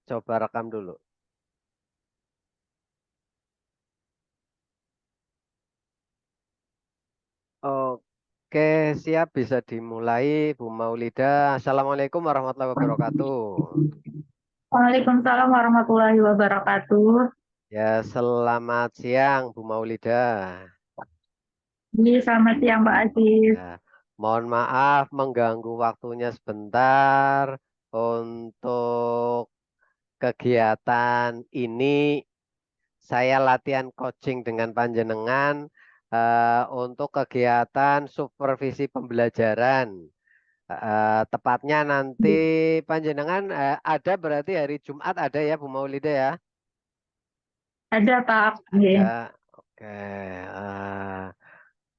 Coba rekam dulu. Oke, siap bisa dimulai Bu Maulida. Assalamualaikum warahmatullahi wabarakatuh. Waalaikumsalam warahmatullahi wabarakatuh. Ya, selamat siang Bu Maulida. Selamat siang Pak Aziz. Ya, mohon maaf mengganggu waktunya sebentar untuk kegiatan ini. Saya latihan coaching dengan panjenengan untuk kegiatan supervisi pembelajaran. Tepatnya nanti panjenengan ada berarti hari Jumat ada ya Bu Maulida ya? Ada Pak. Ada. Nggih. Oke.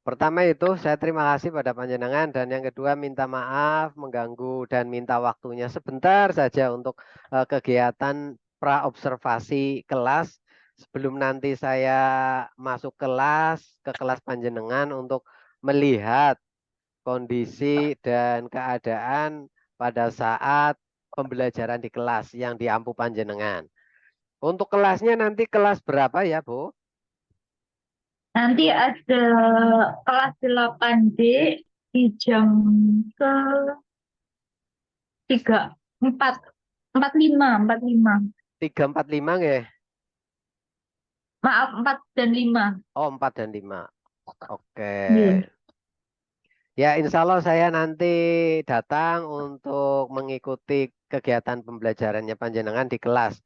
Pertama itu saya terima kasih pada panjenengan dan yang kedua minta maaf mengganggu dan minta waktunya sebentar saja untuk kegiatan praobservasi kelas sebelum nanti saya masuk kelas ke kelas panjenengan untuk melihat kondisi dan keadaan pada saat pembelajaran di kelas yang diampu panjenengan. Untuk kelasnya nanti kelas berapa ya, Bu? Nanti ada kelas 8D di jam ke 3, 4, 45. 345 ya? Maaf, 4 dan 5. Oh, 4 dan 5. Oke. Nggih. Ya, insya Allah saya nanti datang untuk mengikuti kegiatan pembelajarannya panjenengan di kelas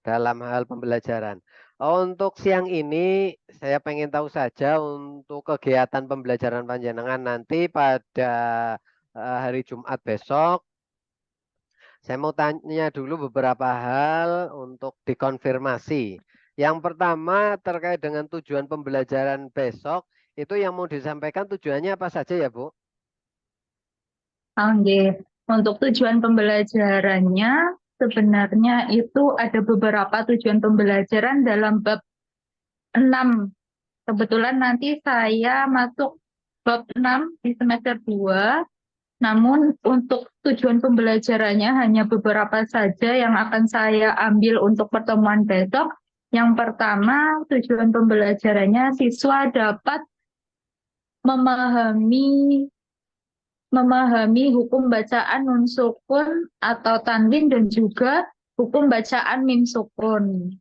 dalam hal pembelajaran. Untuk siang ini, saya pengen tahu saja untuk kegiatan pembelajaran panjenengan nanti pada hari Jumat besok. Saya mau tanya dulu beberapa hal untuk dikonfirmasi. Yang pertama terkait dengan tujuan pembelajaran besok, itu yang mau disampaikan tujuannya apa saja ya, Bu? Nggih. Untuk tujuan pembelajarannya sebenarnya itu ada beberapa tujuan pembelajaran dalam bab 6. Kebetulan nanti saya masuk bab 6 di semester 2, namun untuk tujuan pembelajarannya hanya beberapa saja yang akan saya ambil untuk pertemuan besok. Yang pertama, tujuan pembelajarannya siswa dapat memahami memahami hukum bacaan nun sukun atau tanwin dan juga hukum bacaan mim sukun,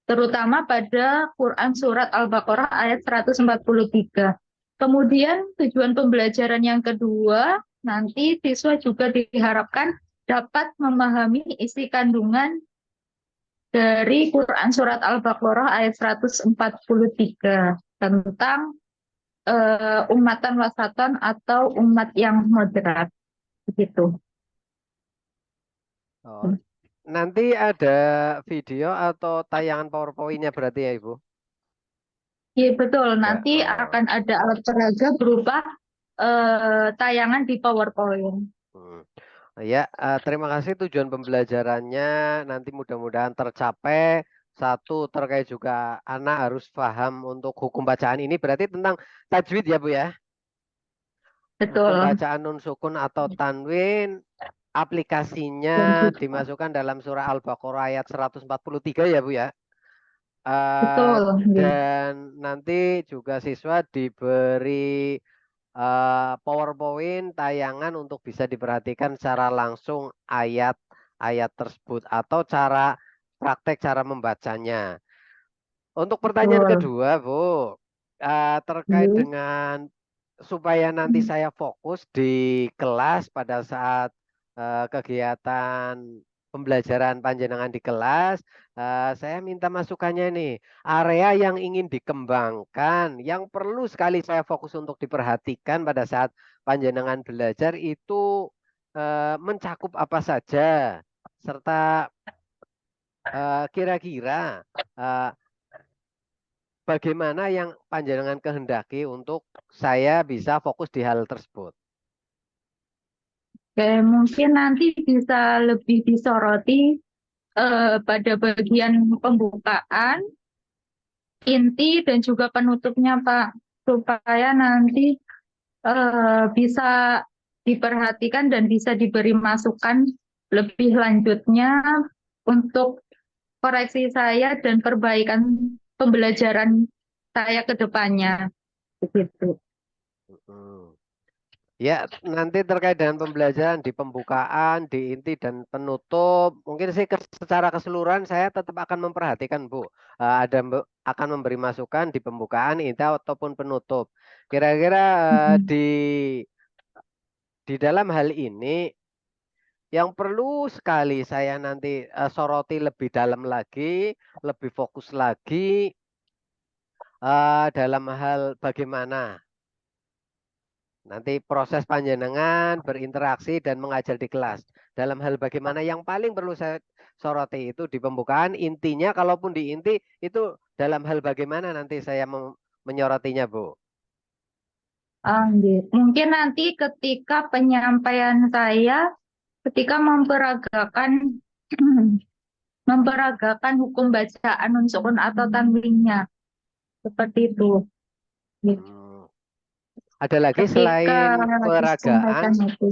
terutama pada Quran Surat Al-Baqarah ayat 143. Kemudian tujuan pembelajaran yang kedua, nanti siswa juga diharapkan dapat memahami isi kandungan dari Quran Surat Al-Baqarah ayat 143 tentang umatan wasatan atau umat yang moderat. Begitu. Oh, nanti ada video atau tayangan PowerPoint-nya berarti ya, Ibu? Iya betul, Ada. nanti akan ada alat peraga berupa tayangan di PowerPoint. Hmm. Ya, terima kasih tujuan pembelajarannya nanti mudah-mudahan tercapai. Satu, terkait juga anak harus paham untuk hukum bacaan ini berarti tentang tajwid ya Bu ya. Hukum Betul. bacaan nun sukun atau tanwin, aplikasinya Dan juga, dimasukkan dalam surah Al-Baqarah ayat 143 ya Bu ya. Eh, betul. Iya. dan nanti juga siswa diberi PowerPoint tayangan untuk bisa diperhatikan secara langsung ayat-ayat tersebut atau cara praktek cara membacanya. Untuk pertanyaan Betul. kedua, Bu, terkait Iya. dengan supaya nanti saya fokus di kelas pada saat kegiatan pembelajaran panjenengan di kelas, saya minta masukannya nih, area yang ingin dikembangkan, yang perlu sekali saya fokus untuk diperhatikan pada saat panjenengan belajar itu mencakup apa saja, serta kira-kira eh, bagaimana yang panjenengan kehendaki untuk saya bisa fokus di hal tersebut. Oke, mungkin nanti bisa lebih disoroti pada bagian pembukaan, inti, dan juga penutupnya, Pak. Supaya nanti bisa diperhatikan dan bisa diberi masukan lebih lanjutnya untuk koreksi saya dan perbaikan pembelajaran saya ke depannya. Begitu. Mm. Ya, nanti terkait dengan pembelajaran di pembukaan, di inti dan penutup, mungkin sih secara keseluruhan saya tetap akan memperhatikan, Bu. Akan memberi masukan di pembukaan, inti ataupun penutup. Kira-kira Mm-mm. di dalam hal ini yang perlu sekali saya nanti soroti lebih dalam lagi, lebih fokus lagi dalam hal bagaimana nanti proses panjenengan berinteraksi dan mengajar di kelas. Dalam hal bagaimana yang paling perlu saya soroti itu di pembukaan, intinya kalaupun di inti itu dalam hal bagaimana nanti saya menyorotinya, Bu. Nggih. Mungkin nanti ketika penyampaian saya, ketika memperagakan hukum bacaan unsukun atau tanwinnya, seperti itu. Hmm. Ada lagi Ketika selain peragaan, disampaikan itu,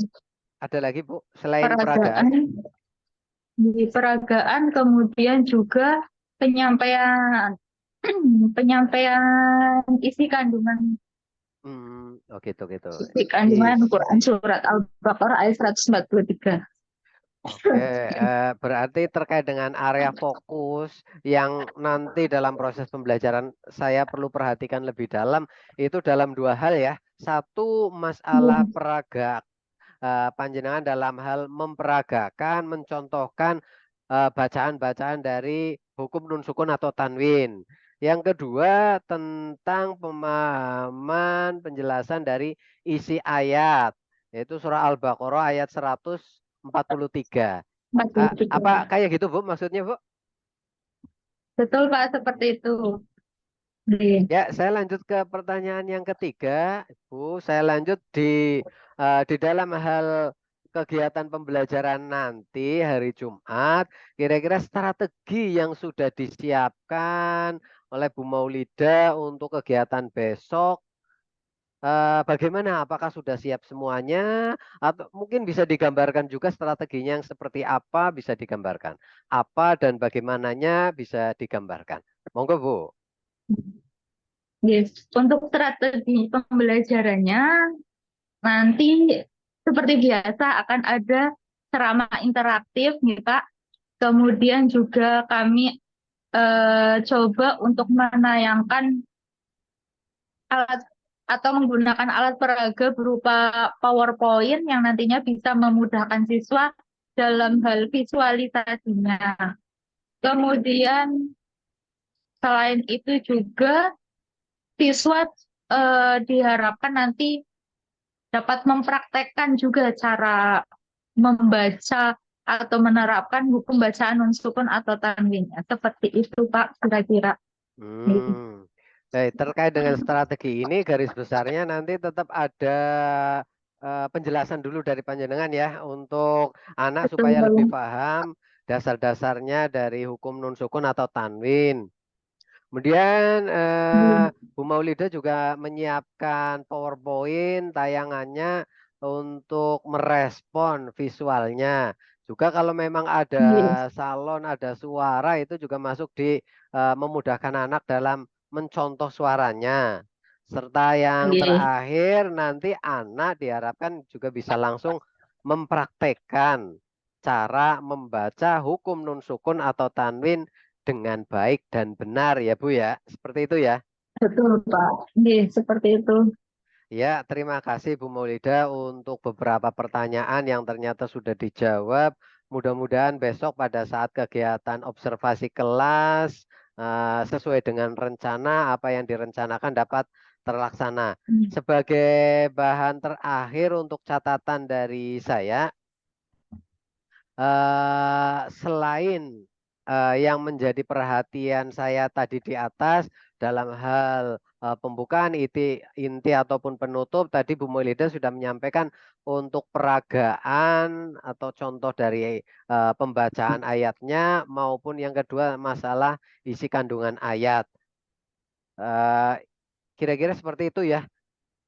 ada lagi, Bu, selain peragaan. peragaan, di peragaan, kemudian juga penyampaian penyampaian isi kandungan Oh gitu gitu. isi kandungan Isi. Quran surat Al-Baqarah ayat 143. Oke, berarti terkait dengan area fokus yang nanti dalam proses pembelajaran saya perlu perhatikan lebih dalam itu dalam dua hal ya. Satu, masalah panjenengan dalam hal memperagakan, mencontohkan bacaan-bacaan dari hukum nun sukun atau tanwin. Yang kedua, tentang pemahaman penjelasan dari isi ayat, yaitu surah Al-Baqarah ayat 143. Apa 43. kayak gitu, Bu, maksudnya, Bu? Betul Pak, seperti itu. Oke. Ya, saya lanjut ke pertanyaan yang ketiga, Bu. Saya lanjut di dalam hal kegiatan pembelajaran nanti hari Jumat, kira-kira strategi yang sudah disiapkan oleh Bu Maulida untuk kegiatan besok, bagaimana? Apakah sudah siap semuanya? Atau mungkin bisa digambarkan juga strateginya yang seperti apa bisa digambarkan? Apa dan bagaimananya bisa digambarkan? Monggo, Bu. Yes. Untuk strategi pembelajarannya, nanti seperti biasa akan ada ceramah interaktif nih Pak. Kemudian juga kami coba untuk menayangkan alat atau menggunakan alat peraga berupa PowerPoint yang nantinya bisa memudahkan siswa dalam hal visualisasinya. Kemudian selain itu juga siswa diharapkan nanti dapat mempraktekkan juga cara membaca atau menerapkan hukum bacaan non sukun atau tanwinnya. Seperti itu Pak, kira-kira. Hmm. Terkait dengan strategi ini, garis besarnya nanti tetap ada penjelasan dulu dari panjenengan ya untuk anak Betul. supaya lebih paham dasar-dasarnya dari hukum nun sukun atau tanwin. Kemudian Bu Maulida juga menyiapkan PowerPoint tayangannya untuk merespon visualnya. Juga kalau memang ada Yes. salon, ada suara itu juga masuk di memudahkan anak dalam mencontoh suaranya. Serta yang Yes. terakhir nanti anak diharapkan juga bisa langsung mempraktekkan cara membaca hukum nun sukun atau tanwin dengan baik dan benar ya Bu ya. Seperti itu ya. Betul, Pak. Yes, seperti itu. Ya, terima kasih Bu Maulida untuk beberapa pertanyaan yang ternyata sudah dijawab. Mudah-mudahan besok pada saat kegiatan observasi kelas sesuai dengan rencana apa yang direncanakan dapat terlaksana. Sebagai bahan terakhir untuk catatan dari saya, selain yang menjadi perhatian saya tadi di atas dalam hal pembukaan inti ataupun penutup, tadi Bu Maulida sudah menyampaikan untuk peragaan atau contoh dari pembacaan ayatnya maupun yang kedua masalah isi kandungan ayat. Eh, Kira-kira seperti itu ya.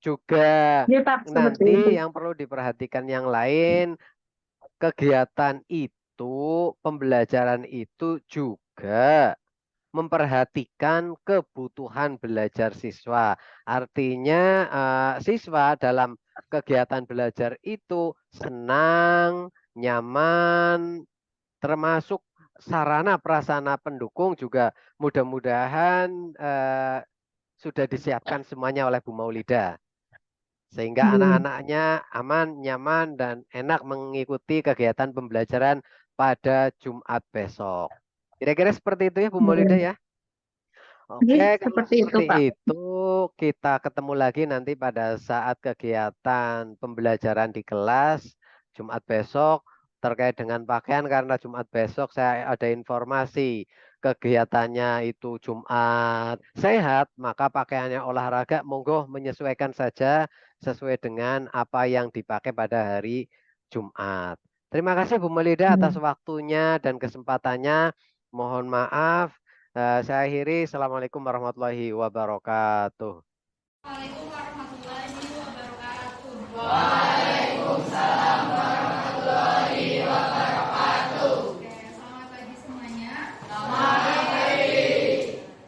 Juga Iya, Pak, seperti nanti itu. yang perlu diperhatikan yang lain kegiatan itu pembelajaran itu juga memperhatikan kebutuhan belajar siswa. Artinya siswa dalam kegiatan belajar itu senang, nyaman, termasuk sarana prasarana pendukung juga mudah-mudahan sudah disiapkan semuanya oleh Bu Maulida. Sehingga Iya. anak-anaknya aman, nyaman, dan enak mengikuti kegiatan pembelajaran pada Jumat besok. Kira-kira seperti itu ya Bu Maulida Iya. ya. Oke, Oke, kalau seperti itu, seperti Pak. itu kita ketemu lagi nanti pada saat kegiatan pembelajaran di kelas Jumat besok terkait dengan pakaian karena Jumat besok saya ada informasi kegiatannya itu Jumat sehat, maka pakaiannya olahraga monggo menyesuaikan saja sesuai dengan apa yang dipakai pada hari Jumat. Terima kasih Bu Melida atas Iya. waktunya dan kesempatannya. Mohon maaf. Saya akhiri. Assalamualaikum warahmatullahi wabarakatuh. Waalaikumsalam warahmatullahi wabarakatuh. Oke, selamat pagi semuanya.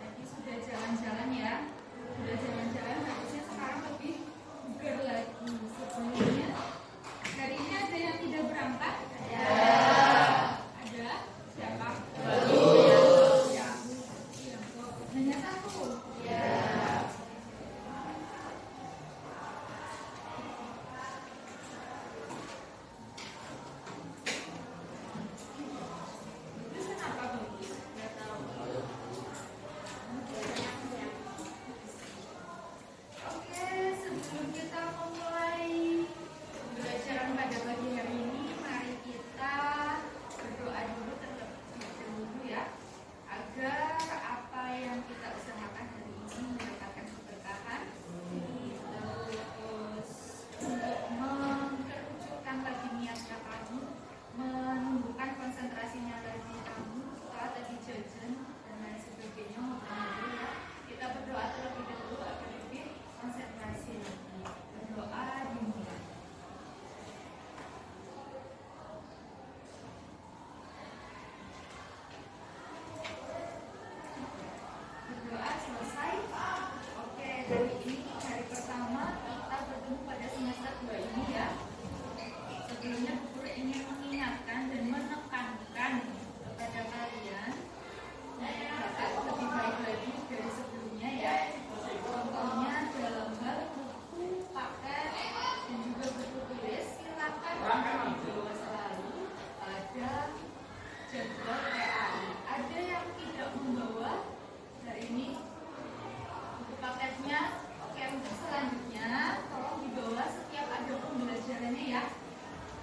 Tadi sudah jalan-jalan ya. Sudah jalan-jalan, harusnya sekarang lebih bugar lagi. Sebelumnya, hari ini ada yang tidak berangkat? Ada? Siapa? Ya. Hanya satu. Terus kenapa bagus? Nggak tahu. Oke, sebelum kita memulai pembelajaran pada pagi hari ini, mari kita berdoa dulu terlebih dahulu ya, agar apa yang kita usahakan hari ini mendapatkan keberkahan. Terus untuk mengerucutkan lagi niatnya kamu, menumbuhkan konsentrasinya lagi kamu setelah tadi jajan dan lain sebagainya ngobrol-ngobrol ya. Kita berdoa terlebih dahulu agar lebih konsentrasi lagi. Berdoa dimulai. Berdoa selesai. Oke, hari ini hari pertama kita bertemu pada semester 2 ini ya. Sebelumnya Bu Guru ingin mengingatkan dan menekankan kepada kalian untuk lebih baik lagi dari sebelumnya ya. Contohnya dalam hal buku, paket, dan juga buku tulis, silakan dibawa selalu pada jadwal PAI. Ada yang tidak membawa hari ini buku paketnya? Oke, untuk selanjutnya tolong dibawa setiap ada pembelajarannya ya.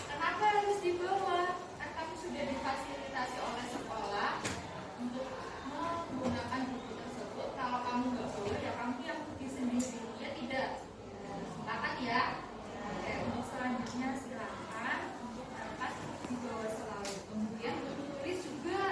Kenapa harus dibawa? Kan kamu sudah difasilitasi oleh sekolah untuk menggunakan buku tersebut. Kalau kamu nggak bawa, ya kamu yang pergi sendiri. Ya tidak. Sepakat ya? Oke, untuk selanjutnya silakan untuk dapat dibawa selalu. Kemudian buku tulis juga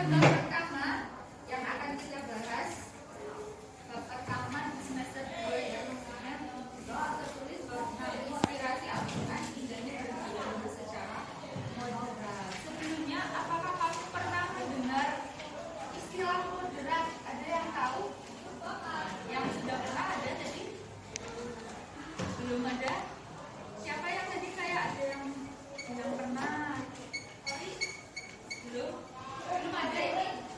pada bab pertama yang akan kita bahas, bab pertama di semester 2 ya, doa tertulis bab inspirasi Al-Quran indahnya beragama secara moderat. Sebelumnya, apakah kamu pernah mendengar istilah moderat? Ada yang tahu? Yang sudah pernah ada tadi? Belum ada? Siapa yang tadi kayak ada yang pernah? Sorry? Belum? Belum ada ini?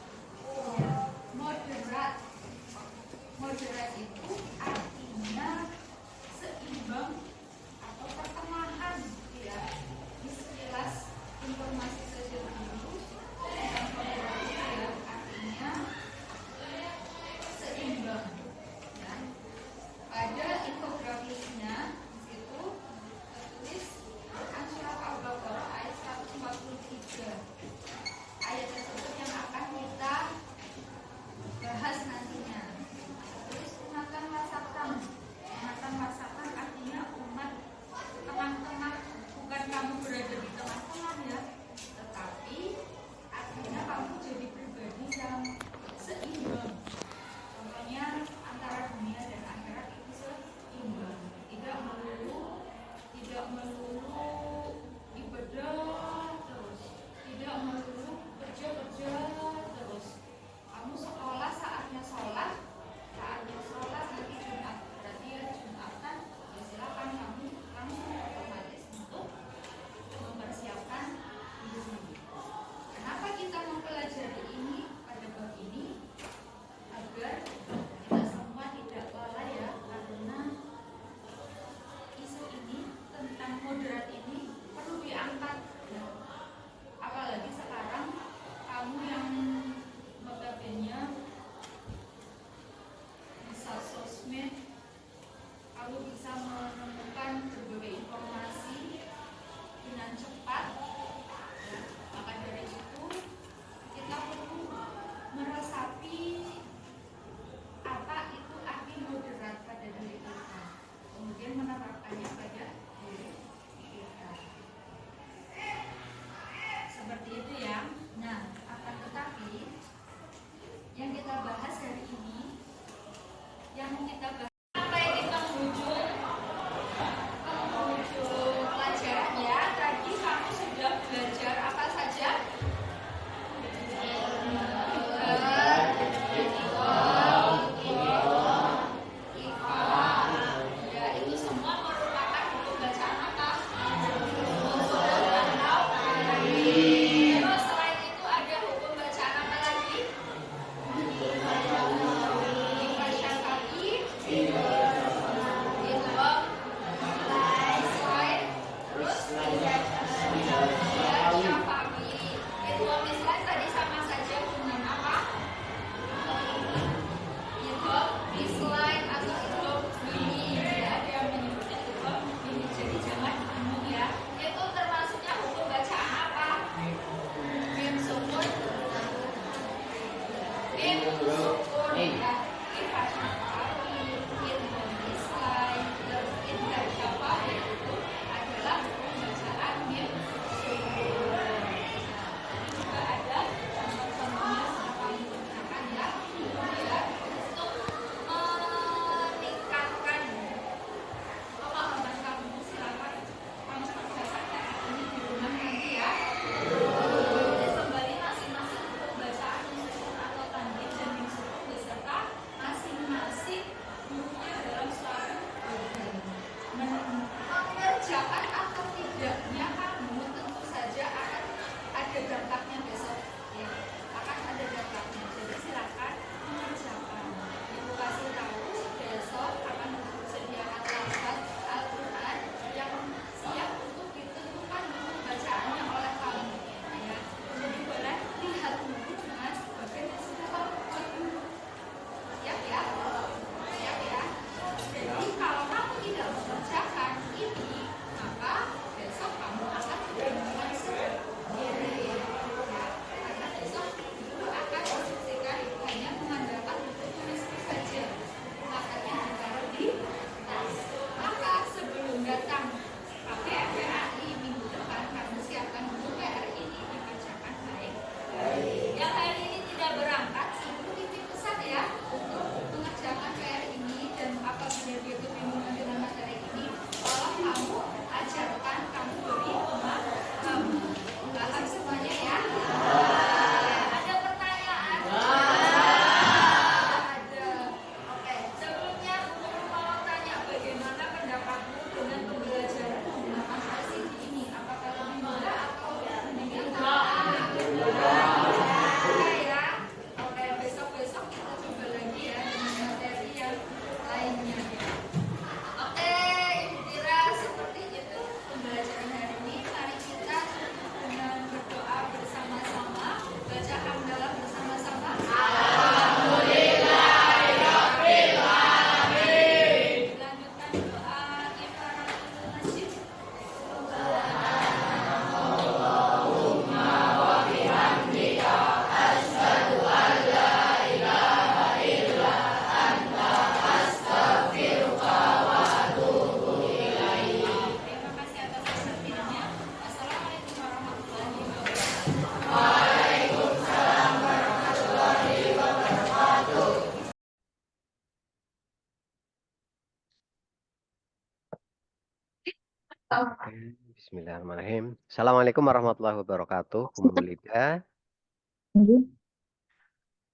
Bismillahirrahmanirrahim. Assalamualaikum warahmatullahi wabarakatuh, Bu Maulida.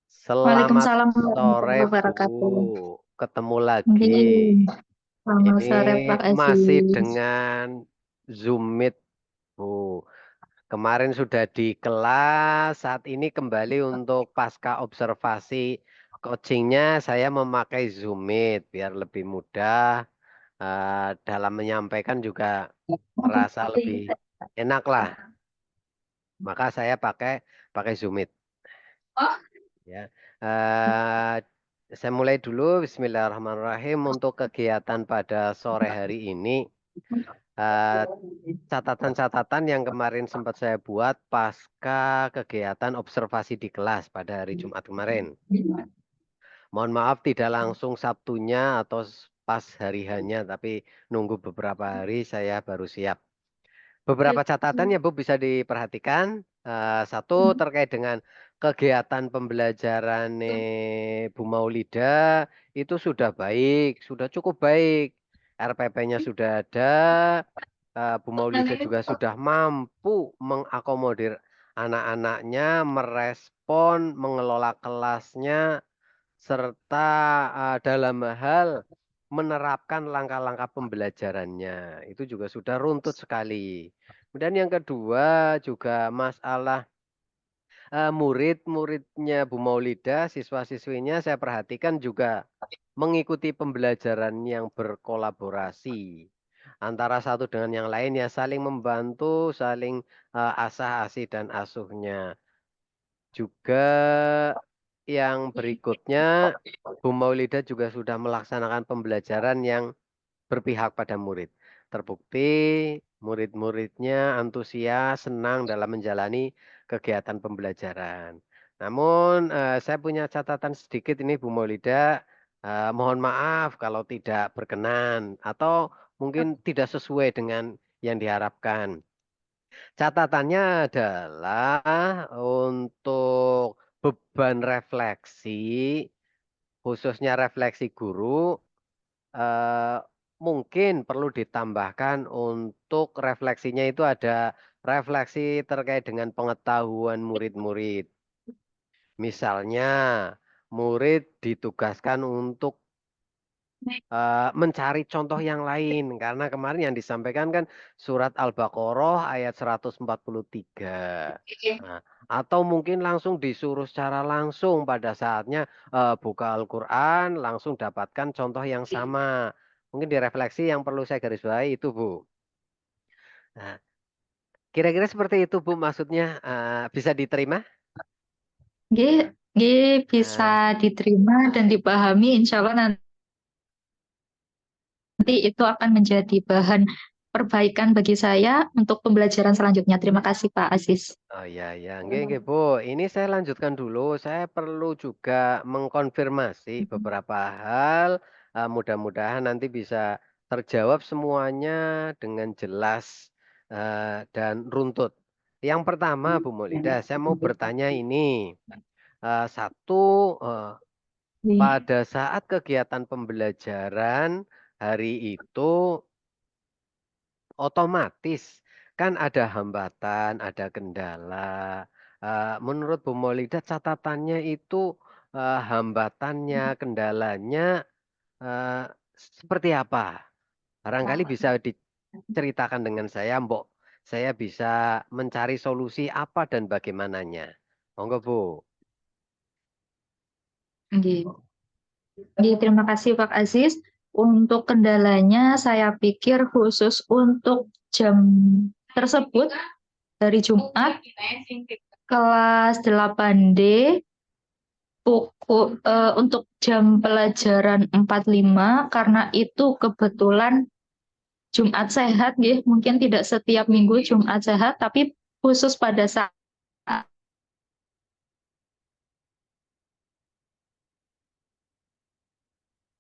Selamat Waalaikumsalam warahmatullahi sore, Bu. wabarakatuh. Ketemu lagi. Selamat Ini sore Pak masih Aziz. dengan Zoom Meet, Bu. Kemarin sudah di kelas, saat ini kembali untuk pasca observasi coachingnya saya memakai Zoom Meet biar lebih mudah dalam menyampaikan juga terasa lebih enak lah. Maka saya pakai Zoom Meet. Ya, saya mulai dulu. Bismillahirrahmanirrahim. Untuk kegiatan pada sore hari ini, catatan-catatan yang kemarin sempat saya buat pasca kegiatan observasi di kelas pada hari Jumat kemarin. Mohon maaf tidak langsung Sabtunya atau pas hari hanya, tapi nunggu beberapa hari saya baru siap. Beberapa catatan ya Bu bisa diperhatikan. Satu terkait dengan kegiatan pembelajaran Bu Maulida itu sudah baik, sudah cukup baik. RPP-nya sudah ada, Bu Maulida juga sudah mampu mengakomodir anak-anaknya, merespon, mengelola kelasnya, serta dalam hal menerapkan langkah-langkah pembelajarannya. Itu juga sudah runtut sekali. Kemudian yang kedua juga masalah murid-muridnya Bu Maulida, siswa-siswinya saya perhatikan juga mengikuti pembelajaran yang berkolaborasi antara satu dengan yang lain ya saling membantu, saling asah asih dan asuhnya. Juga yang berikutnya Bu Maulida juga sudah melaksanakan pembelajaran yang berpihak pada murid. Terbukti murid-muridnya antusias, senang dalam menjalani kegiatan pembelajaran. Namun saya punya catatan sedikit ini Bu Maulida. Mohon maaf kalau tidak berkenan atau mungkin tidak sesuai dengan yang diharapkan. Catatannya adalah untuk beban refleksi, khususnya refleksi guru, eh, mungkin perlu ditambahkan untuk refleksinya itu ada refleksi terkait dengan pengetahuan murid-murid. Misalnya, murid ditugaskan untuk mencari contoh yang lain karena kemarin yang disampaikan kan surat Al-Baqarah ayat 143. Nah, atau mungkin langsung disuruh secara langsung pada saatnya buka Al-Qur'an langsung dapatkan contoh yang sama. Mungkin direfleksi yang perlu saya garis bawahi itu, Bu. Nah, kira-kira seperti itu, Bu, maksudnya bisa diterima? G, G bisa Nah, diterima dan dipahami, insya Allah nanti itu akan menjadi bahan perbaikan bagi saya untuk pembelajaran selanjutnya. Terima kasih Pak Aziz. oh iya ya, nggih Bu. Ini saya lanjutkan dulu. Saya perlu juga mengkonfirmasi beberapa hal. Mudah-mudahan nanti bisa terjawab semuanya dengan jelas dan runtut. Yang pertama, Bu Maulida, saya mau bertanya ini. Satu, eh, pada saat kegiatan pembelajaran hari itu otomatis kan ada hambatan, ada kendala. Menurut Bu Maulida catatannya itu hambatannya, kendalanya eh, seperti apa? Barangkali bisa diceritakan dengan saya, Mbok. Saya bisa mencari solusi apa dan bagaimananya. Monggo, Bu. G. Terima kasih Pak Aziz. Untuk kendalanya saya pikir khusus untuk jam tersebut dari Jumat kelas 8D untuk jam pelajaran 45 karena itu kebetulan Jumat sehat ya, mungkin tidak setiap minggu Jumat sehat tapi khusus pada saat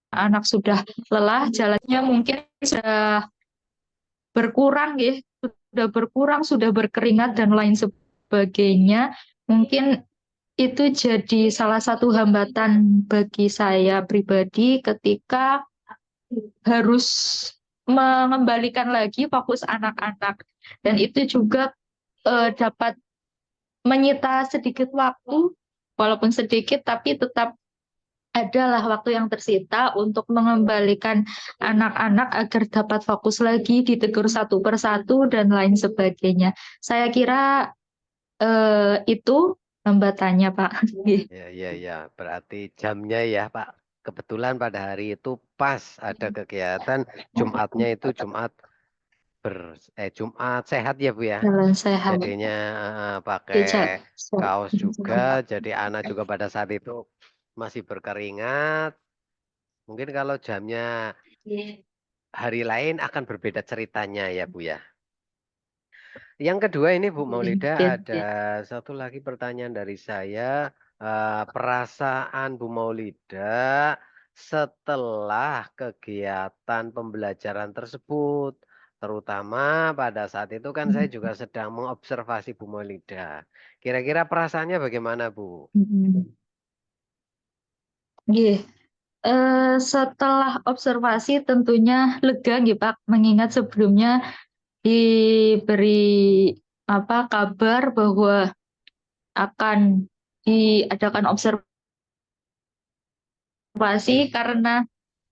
anak sudah lelah jalannya mungkin sudah berkurang ya, sudah berkeringat dan lain sebagainya. Mungkin itu jadi salah satu hambatan bagi saya pribadi ketika harus mengembalikan lagi fokus anak-anak. Dan itu juga dapat menyita sedikit waktu, walaupun sedikit, tapi tetap adalah waktu yang tersita untuk mengembalikan anak-anak agar dapat fokus lagi, ditegur satu persatu, dan lain sebagainya. Saya kira itu hambatannya, Pak. Ya. Berarti jamnya ya, Pak. Kebetulan pada hari itu pas ada kegiatan Jumatnya itu Jumat sehat ya, Bu ya. Jalan sehat. Jadinya Jejak. pakai kaos juga. Jadi anak juga pada saat itu masih berkeringat. Mungkin kalau jamnya hari lain akan berbeda ceritanya ya, Bu ya. Yang kedua ini Bu Maulida ada satu lagi pertanyaan dari saya. Perasaan Bu Maulida setelah kegiatan pembelajaran tersebut. Terutama pada saat itu kan saya juga sedang mengobservasi Bu Maulida. Kira-kira perasaannya bagaimana Bu? Setelah observasi tentunya lega nggih Pak, mengingat sebelumnya diberi kabar bahwa akan diadakan observasi, karena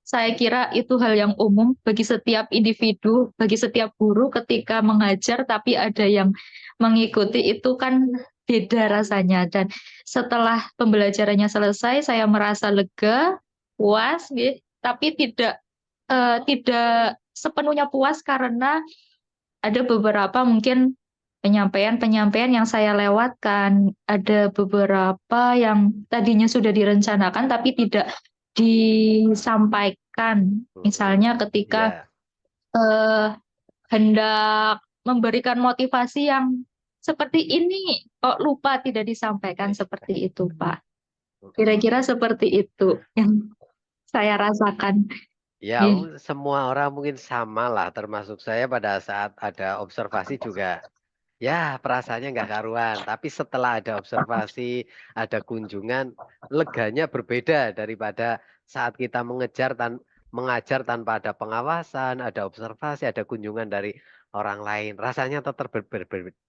saya kira itu hal yang umum bagi setiap individu, bagi setiap guru ketika mengajar, tapi ada yang mengikuti, itu kan beda rasanya. Dan setelah pembelajarannya selesai, saya merasa lega, puas, tapi tidak sepenuhnya puas karena ada beberapa mungkin penyampaian-penyampaian yang saya lewatkan, ada beberapa yang tadinya sudah direncanakan tapi tidak disampaikan. Misalnya ketika eh, hendak memberikan motivasi yang seperti ini, kok lupa tidak disampaikan, seperti itu, Pak. Kira-kira seperti itu yang saya rasakan. Ya, semua orang mungkin sama lah, termasuk saya pada saat ada observasi juga. Ya, perasaannya nggak karuan. Tapi setelah ada observasi, ada kunjungan, leganya berbeda daripada saat kita mengajar tanpa ada pengawasan, ada observasi, ada kunjungan dari orang lain. Rasanya tetap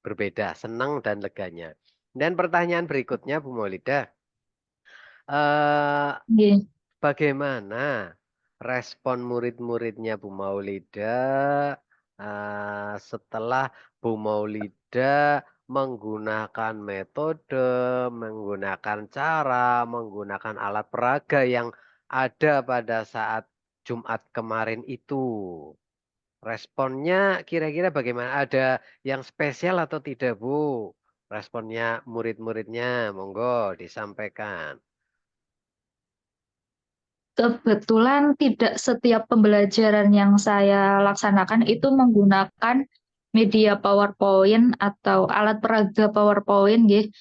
berbeda, senang dan leganya. Dan pertanyaan berikutnya, Bu Maulida, bagaimana respon murid-muridnya Bu Maulida setelah Bu Maulida menggunakan metode, menggunakan cara, menggunakan alat peraga yang ada pada saat Jumat kemarin itu? Responnya kira-kira bagaimana? Ada yang spesial atau tidak, Bu? Responnya murid-muridnya, monggo disampaikan. Kebetulan tidak setiap pembelajaran yang saya laksanakan itu menggunakan media PowerPoint atau alat peraga PowerPoint, nggih.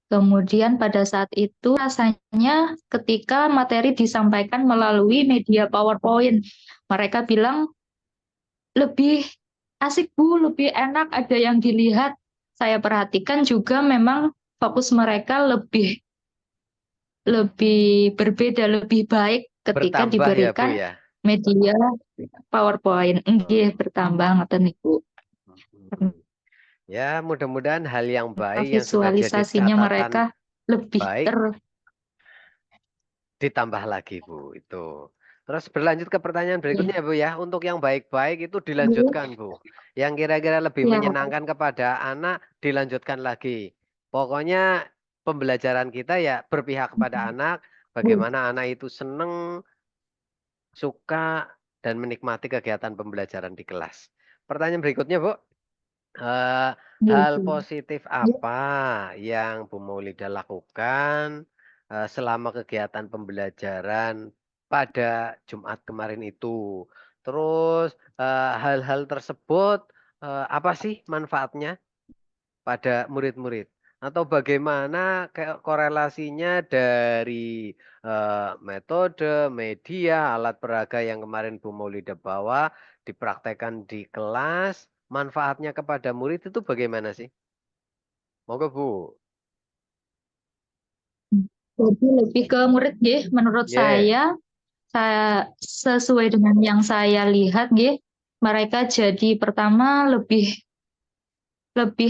Kemudian pada saat itu rasanya ketika materi disampaikan melalui media PowerPoint, mereka bilang lebih asik Bu, lebih enak, ada yang dilihat. Saya perhatikan juga memang fokus mereka lebih berbeda, lebih baik ketika Bertambah ya, Bu diberikan ya? media PowerPoint. Nggih, bertambah ngoten niku. Ya, mudah-mudahan hal yang baik yang sudah jadi Visualisasinya catatan mereka lebih baik ditambah lagi, Bu. Itu. Terus berlanjut ke pertanyaan berikutnya, Bu ya. Untuk yang baik-baik itu dilanjutkan, Bu. Yang kira-kira lebih Ya. menyenangkan kepada anak dilanjutkan lagi. Pokoknya pembelajaran kita ya berpihak kepada anak, bagaimana anak itu seneng, suka, dan menikmati kegiatan pembelajaran di kelas. Pertanyaan berikutnya, Bu. Hal positif apa yang Bu Maulida lakukan selama kegiatan pembelajaran pada Jumat kemarin itu? Terus hal-hal tersebut apa sih manfaatnya pada murid-murid? Atau bagaimana korelasinya dari metode, media, alat peraga yang kemarin Bu Maulida bawa dipraktekkan di kelas, manfaatnya kepada murid itu bagaimana sih? Monggo Bu. Jadi lebih ke murid, nggih, menurut Yeah. sesuai dengan yang saya lihat, nggih, mereka jadi pertama lebih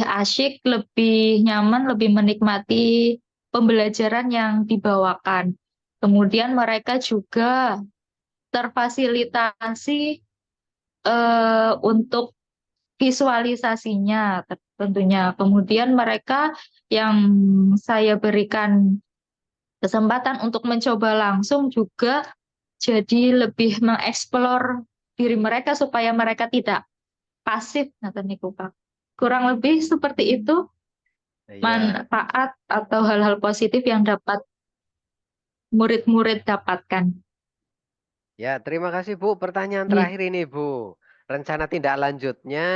asyik, lebih nyaman, lebih menikmati pembelajaran yang dibawakan. Kemudian mereka juga terfasilitasi untuk visualisasinya tentunya. Kemudian mereka yang saya berikan kesempatan untuk mencoba langsung juga jadi lebih mengeksplor diri mereka supaya mereka tidak pasif, ngaten niku, Pak. Kurang lebih seperti itu Iya. manfaat atau hal-hal positif yang dapat murid-murid dapatkan. Ya, terima kasih Bu. Pertanyaan Nggih. terakhir ini Bu. Rencana tindak lanjutnya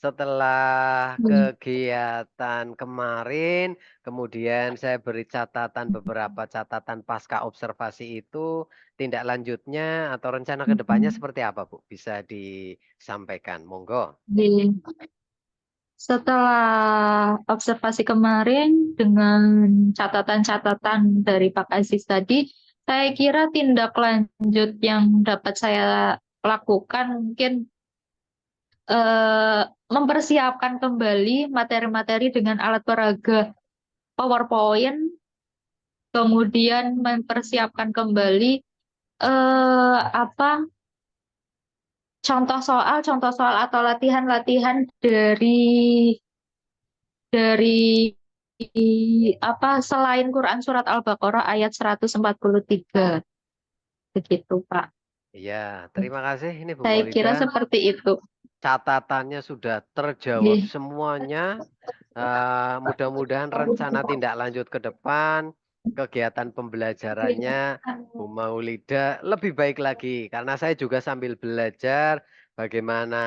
setelah Hmm. kegiatan kemarin, kemudian saya beri catatan beberapa catatan pasca observasi itu, tindak lanjutnya atau rencana ke depannya seperti apa Bu? Bisa disampaikan, monggo. Nggih. Setelah observasi kemarin dengan catatan-catatan dari Pak Aziz tadi, saya kira tindak lanjut yang dapat saya lakukan mungkin mempersiapkan kembali materi-materi dengan alat peraga PowerPoint, kemudian mempersiapkan kembali apa contoh soal atau latihan-latihan dari apa selain Quran surat Al-Baqarah ayat 143. Begitu, Pak. Iya, terima kasih ini Bu Saya kira Maulida. seperti itu. Catatannya sudah terjawab Nggih. semuanya. Mudah-mudahan rencana tindak lanjut ke depan, kegiatan pembelajarannya Bu Maulida lebih baik lagi. Karena saya juga sambil belajar bagaimana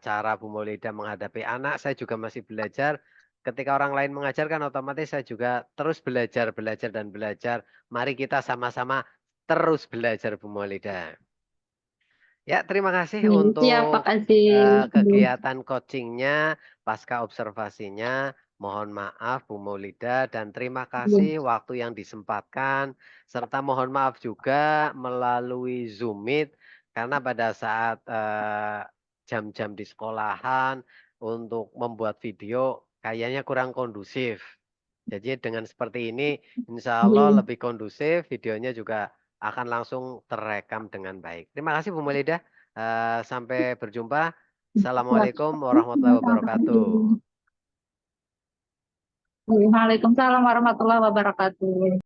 cara Bu Maulida menghadapi anak, saya juga masih belajar. Ketika orang lain mengajarkan, otomatis saya juga terus belajar, belajar, dan belajar. Mari kita sama-sama terus belajar Bu Maulida. Ya, terima kasih Siap, Pak untuk Aziz. kegiatan coachingnya, pasca observasinya. Mohon maaf Bu Maulida dan terima kasih waktu yang disempatkan. Serta mohon maaf juga melalui Zoom Meet karena pada saat jam-jam di sekolahan untuk membuat video kayaknya kurang kondusif. Jadi dengan seperti ini insya Allah lebih kondusif, videonya juga akan langsung terekam dengan baik. Terima kasih Bu Maulida. Sampai berjumpa. Assalamualaikum warahmatullahi wabarakatuh. Waalaikumsalam warahmatullahi wabarakatuh.